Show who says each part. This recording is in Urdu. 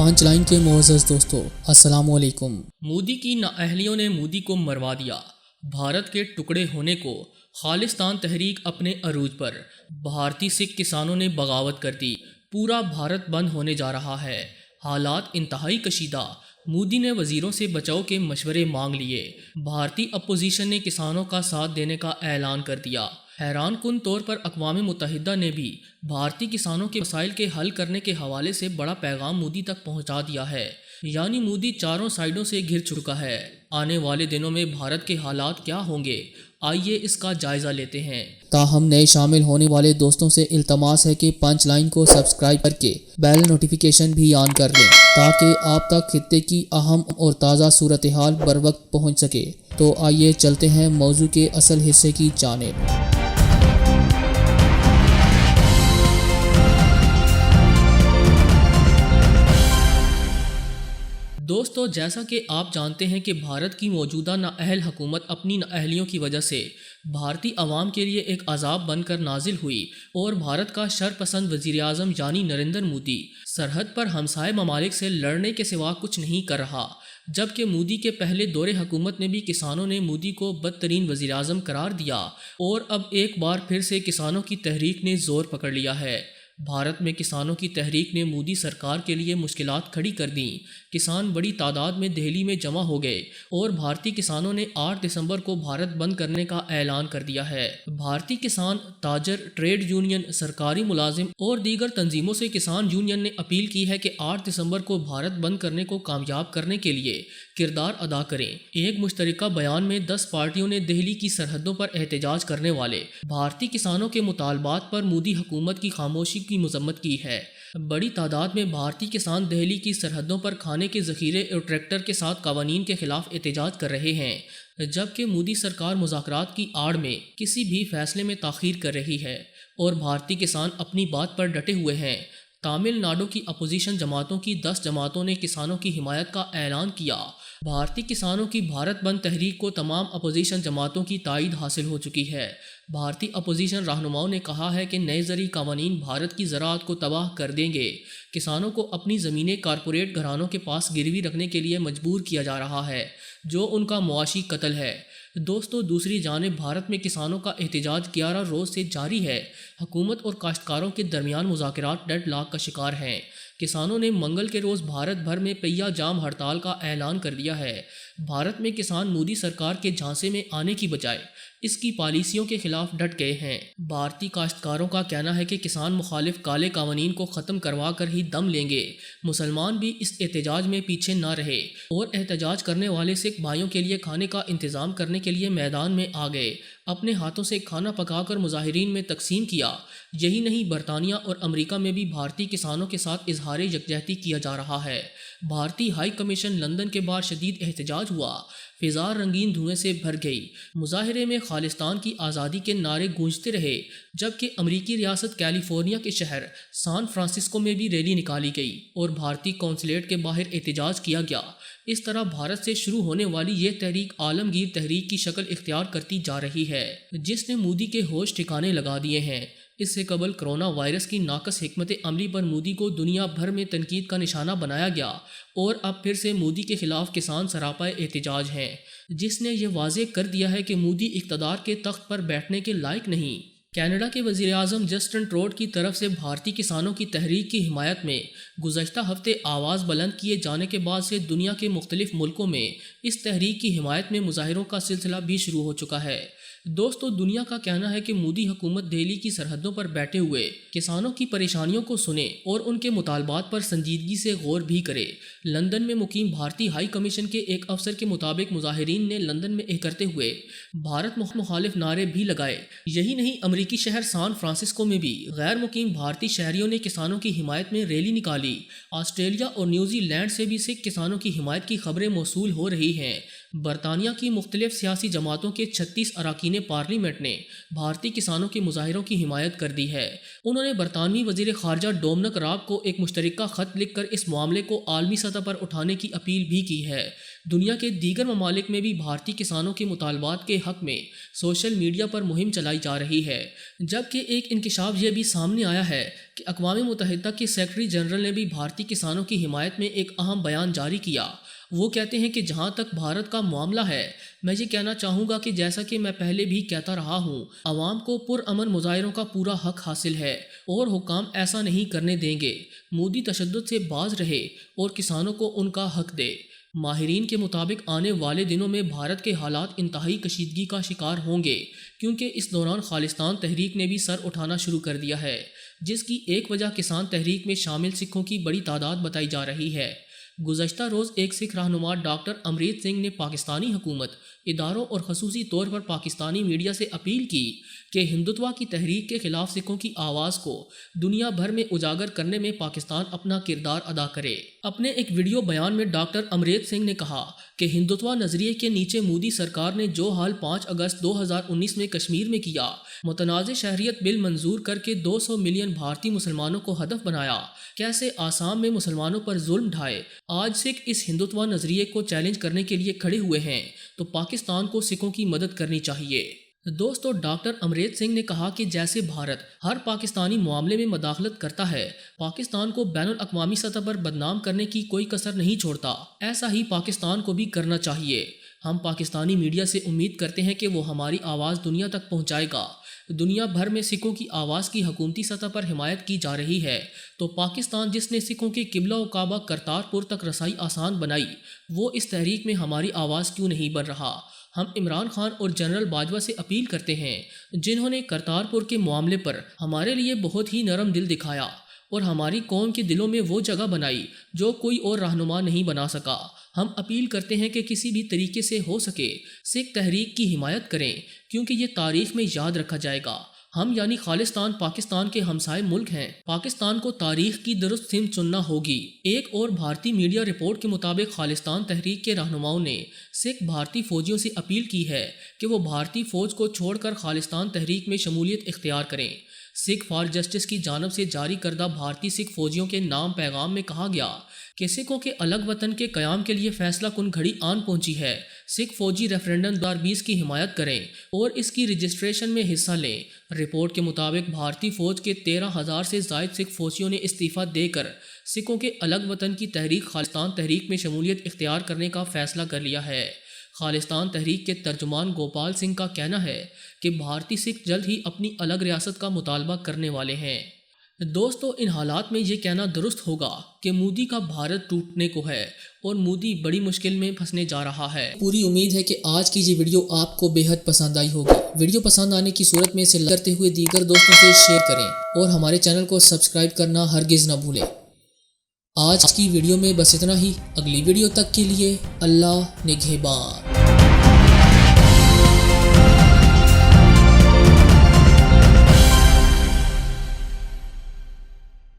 Speaker 1: پانچ لائن کے معزز دوستو، السلام علیکم۔
Speaker 2: مودی کی نااہلیوں نے مودی کو مروا دیا۔ بھارت کے ٹکڑے ہونے کو خالصتان تحریک اپنے عروج پر۔ بھارتی سکھ کسانوں نے بغاوت کر دی۔ پورا بھارت بند ہونے جا رہا ہے۔ حالات انتہائی کشیدہ۔ مودی نے وزیروں سے بچاؤ کے مشورے مانگ لیے۔ بھارتی اپوزیشن نے کسانوں کا ساتھ دینے کا اعلان کر دیا۔ حیران کن طور پر اقوام متحدہ نے بھی بھارتی کسانوں کے مسائل کے حل کرنے کے حوالے سے بڑا پیغام مودی تک پہنچا دیا ہے۔ یعنی مودی چاروں سائیڈوں سے گھر چکا ہے۔ آنے والے دنوں میں بھارت کے حالات کیا ہوں گے، آئیے اس کا جائزہ لیتے ہیں۔
Speaker 1: تاہم نئے شامل ہونے والے دوستوں سے التماس ہے کہ پانچ لائن کو سبسکرائب کر کے بیل نوٹیفیکیشن بھی آن کر لیں تاکہ آپ تک خطے کی اہم اور تازہ صورتحال بر وقت پہنچ سکے۔ تو آئیے چلتے ہیں موضوع کے اصل حصے کی جانب۔
Speaker 2: دوستو، جیسا کہ آپ جانتے ہیں کہ بھارت کی موجودہ نااہل حکومت اپنی نااہلیوں کی وجہ سے بھارتی عوام کے لیے ایک عذاب بن کر نازل ہوئی اور بھارت کا شرپسند وزیراعظم یعنی نریندر مودی سرحد پر ہمسائے ممالک سے لڑنے کے سوا کچھ نہیں کر رہا، جبکہ مودی کے پہلے دور حکومت میں بھی کسانوں نے مودی کو بدترین وزیراعظم قرار دیا اور اب ایک بار پھر سے کسانوں کی تحریک نے زور پکڑ لیا ہے۔ بھارت میں کسانوں کی تحریک نے مودی سرکار کے لیے مشکلات کھڑی کر دیں۔ کسان بڑی تعداد میں دہلی میں جمع ہو گئے اور بھارتی کسانوں نے 8 دسمبر کو بھارت بند کرنے کا اعلان کر دیا ہے۔ بھارتی کسان، تاجر، ٹریڈ یونین، سرکاری ملازم اور دیگر تنظیموں سے کسان یونین نے اپیل کی ہے کہ 8 دسمبر کو بھارت بند کرنے کو کامیاب کرنے کے لیے کردار ادا کریں۔ ایک مشترکہ بیان میں 10 پارٹیوں نے دہلی کی سرحدوں پر احتجاج کرنے والے بھارتی کسانوں کے مطالبات پر مودی حکومت کی خاموشی کی مذمت کی ہے۔ بڑی تعداد میں بھارتی کسان دہلی کی سرحدوں پر کھانے کے ذخیرے اور ٹریکٹر کے ساتھ قوانین کے خلاف احتجاج کر رہے ہیں، جبکہ مودی سرکار مذاکرات کی آڑ میں کسی بھی فیصلے میں تاخیر کر رہی ہے اور بھارتی کسان اپنی بات پر ڈٹے ہوئے ہیں۔ تامل ناڈو کی اپوزیشن جماعتوں کی 10 جماعتوں نے کسانوں کی حمایت کا اعلان کیا۔ بھارتی کسانوں کی بھارت بند تحریک کو تمام اپوزیشن جماعتوں کی تائید حاصل ہو چکی ہے۔ بھارتی اپوزیشن رہنماؤں نے کہا ہے کہ نئے زرعی قوانین بھارت کی زراعت کو تباہ کر دیں گے۔ کسانوں کو اپنی زمینیں کارپوریٹ گھرانوں کے پاس گروی رکھنے کے لیے مجبور کیا جا رہا ہے، جو ان کا معاشی قتل ہے۔ دوستو، دوسری جانب بھارت میں کسانوں کا احتجاج 11 روز سے جاری ہے۔ حکومت اور کاشتکاروں کے درمیان مذاکرات ڈیڈ لاک کا شکار ہیں۔ کسانوں نے منگل کے روز بھارت بھر میں پہیا جام ہڑتال کا اعلان کر دیا ہے۔ بھارت میں کسان مودی سرکار کے جھانسے میں آنے کی بجائے اس کی پالیسیوں کے خلاف ڈٹ گئے ہیں۔ بھارتی کاشتکاروں کا کہنا ہے کہ کسان مخالف کالے قوانین کو ختم کروا کر ہی دم لیں گے۔ مسلمان بھی اس احتجاج میں پیچھے نہ رہے اور احتجاج کرنے والے سکھ بھائیوں کے لیے کھانے کا انتظام کرنے کے لیے میدان میں آ گئے، اپنے ہاتھوں سے کھانا پکا کر مظاہرین میں تقسیم کیا۔ یہی نہیں، برطانیہ اور امریکہ میں بھی بھارتی کسانوں کے ساتھ اظہار یکجہتی کیا جا رہا ہے۔ بھارتی ہائی کمیشن لندن کے باہر شدید احتجاج ہوا۔ فضا رنگین دھوئیں سے بھر گئی۔ مظاہرے میں خالصتان کی آزادی کے نعرے گونجتے رہے، جبکہ امریکی ریاست کیلیفورنیا کے شہر سان فرانسسکو میں بھی ریلی نکالی گئی اور بھارتی قونصلیٹ کے باہر احتجاج کیا گیا۔ اس طرح بھارت سے شروع ہونے والی یہ تحریک عالمگیر تحریک کی شکل اختیار کرتی جا رہی ہے، جس نے مودی کے ہوش ٹھکانے لگا دیے ہیں۔ اس سے قبل کرونا وائرس کی ناقص حکمت عملی پر مودی کو دنیا بھر میں تنقید کا نشانہ بنایا گیا اور اب پھر سے مودی کے خلاف کسان سراپا احتجاج ہیں، جس نے یہ واضح کر دیا ہے کہ مودی اقتدار کے تخت پر بیٹھنے کے لائق نہیں۔ کینیڈا کے وزیراعظم جسٹن ٹروڈ کی طرف سے بھارتی کسانوں کی تحریک کی حمایت میں گزشتہ ہفتے آواز بلند کیے جانے کے بعد سے دنیا کے مختلف ملکوں میں اس تحریک کی حمایت میں مظاہروں کا سلسلہ بھی شروع ہو چکا ہے۔ دوستو، دنیا کا کہنا ہے کہ مودی حکومت دہلی کی سرحدوں پر بیٹھے ہوئے کسانوں کی پریشانیوں کو سنے اور ان کے مطالبات پر سنجیدگی سے غور بھی کرے۔ لندن میں مقیم بھارتی ہائی کمیشن کے ایک افسر کے مطابق مظاہرین نے لندن میں اکھڑتے ہوئے بھارت مخالف نعرے بھی لگائے۔ یہی نہیں، امریکی شہر سان فرانسسکو میں بھی غیر مقیم بھارتی شہریوں نے کسانوں کی حمایت میں ریلی نکالی۔ آسٹریلیا اور نیوزی لینڈ سے بھی سکھ کسانوں کی حمایت کی خبریں موصول ہو رہی ہیں۔ برطانیہ کی مختلف سیاسی جماعتوں کے 36 اراکین پارلیمنٹ نے بھارتی کسانوں کے مظاہروں کی حمایت کر دی ہے۔ انہوں نے برطانوی وزیر خارجہ ڈومنک راب کو ایک مشترکہ خط لکھ کر اس معاملے کو عالمی سطح پر اٹھانے کی اپیل بھی کی ہے۔ دنیا کے دیگر ممالک میں بھی بھارتی کسانوں کے مطالبات کے حق میں سوشل میڈیا پر مہم چلائی جا رہی ہے، جبکہ ایک انکشاف یہ بھی سامنے آیا ہے کہ اقوام متحدہ کے سیکرٹری جنرل نے بھی بھارتی کسانوں کی حمایت میں ایک اہم بیان جاری کیا۔ وہ کہتے ہیں کہ جہاں تک بھارت کا معاملہ ہے، میں یہ کہنا چاہوں گا کہ جیسا کہ میں پہلے بھی کہتا رہا ہوں، عوام کو پرامن مظاہروں کا پورا حق حاصل ہے اور حکام ایسا نہیں کرنے دیں گے۔ مودی تشدد سے باز رہے اور کسانوں کو ان کا حق دے۔ ماہرین کے مطابق آنے والے دنوں میں بھارت کے حالات انتہائی کشیدگی کا شکار ہوں گے، کیونکہ اس دوران خالصتان تحریک نے بھی سر اٹھانا شروع کر دیا ہے، جس کی ایک وجہ کسان تحریک میں شامل سکھوں کی بڑی تعداد بتائی جا رہی ہے۔ گزشتہ روز ایک سکھ رہنما ڈاکٹر امریت سنگھ نے پاکستانی حکومت، اداروں اور خصوصی طور پر پاکستانی میڈیا سے اپیل کی کہ ہندوتوا کی تحریک کے خلاف سکھوں کی آواز کو دنیا بھر میں اجاگر کرنے میں پاکستان اپنا کردار ادا کرے۔ اپنے ایک ویڈیو بیان میں ڈاکٹر امریت سنگھ نے کہا کہ ہندوتوا نظریے کے نیچے مودی سرکار نے جو حال 5 اگست 2019 میں کشمیر میں کیا، متنازع شہریت بل منظور کر کے 200 ملین بھارتی مسلمانوں کو ہدف بنایا، کیسے آسام میں مسلمانوں پر ظلم ڈھائے، آج سکھ اس ہندوتوا نظریے کو چیلنج کرنے کے لیے کھڑے ہوئے ہیں، تو پاکستان کو سکھوں کی مدد کرنی چاہیے۔ دوستو، ڈاکٹر امریت سنگھ نے کہا کہ جیسے بھارت ہر پاکستانی معاملے میں مداخلت کرتا ہے، پاکستان کو بین الاقوامی سطح پر بدنام کرنے کی کوئی کسر نہیں چھوڑتا، ایسا ہی پاکستان کو بھی کرنا چاہیے۔ ہم پاکستانی میڈیا سے امید کرتے ہیں کہ وہ ہماری آواز دنیا تک پہنچائے گا۔ دنیا بھر میں سکھوں کی آواز کی حکومتی سطح پر حمایت کی جا رہی ہے، تو پاکستان جس نے سکھوں کے قبلہ و کعبہ کرتارپور تک رسائی آسان بنائی، وہ اس تحریک میں ہماری آواز کیوں نہیں بن رہا؟ ہم عمران خان اور جنرل باجوہ سے اپیل کرتے ہیں، جنہوں نے کرتارپور کے معاملے پر ہمارے لیے بہت ہی نرم دل دکھایا اور ہماری قوم کے دلوں میں وہ جگہ بنائی جو کوئی اور رہنما نہیں بنا سکا۔ ہم اپیل کرتے ہیں کہ کسی بھی طریقے سے ہو سکے سکھ تحریک کی حمایت کریں، کیونکہ یہ تاریخ میں یاد رکھا جائے گا۔ ہم یعنی خالصتان پاکستان کے ہمسائے ملک ہیں، پاکستان کو تاریخ کی درست سمت چننا ہوگی۔ ایک اور بھارتی میڈیا رپورٹ کے مطابق خالصتان تحریک کے رہنماؤں نے سکھ بھارتی فوجیوں سے اپیل کی ہے کہ وہ بھارتی فوج کو چھوڑ کر خالصتان تحریک میں شمولیت اختیار کریں۔ سکھ فار جسٹس کی جانب سے جاری کردہ بھارتی سکھ فوجیوں کے نام پیغام میں کہا گیا کہ سکھوں کے الگ وطن کے قیام کے لیے فیصلہ کن گھڑی آن پہنچی ہے۔ سکھ فوجی ریفرنڈم 2020 کی حمایت کریں اور اس کی رجسٹریشن میں حصہ لیں۔ رپورٹ کے مطابق بھارتی فوج کے 13,000 سے زائد سکھ فوجیوں نے استعفیٰ دے کر سکھوں کے الگ وطن کی تحریک خالصتان تحریک میں شمولیت اختیار کرنے کا فیصلہ کر لیا ہے۔ خالصتان تحریک کے ترجمان گوپال سنگھ کا کہنا ہے کہ بھارتی سکھ جلد ہی اپنی الگ ریاست کا مطالبہ کرنے والے ہیں۔ دوستو، ان حالات میں یہ کہنا درست ہوگا کہ مودی کا بھارت ٹوٹنے کو ہے اور مودی بڑی مشکل میں پھنسنے جا رہا ہے۔
Speaker 1: پوری امید ہے کہ آج کی یہ ویڈیو آپ کو بے حد پسند آئی ہوگی۔ ویڈیو پسند آنے کی صورت میں اسے لائک کرتے ہوئے دیگر دوستوں سے شیئر کریں اور ہمارے چینل کو سبسکرائب کرنا ہرگز نہ بھولیں۔ آج کی ویڈیو میں بس اتنا ہی۔ اگلی ویڈیو تک کے لیے اللہ نگہبان۔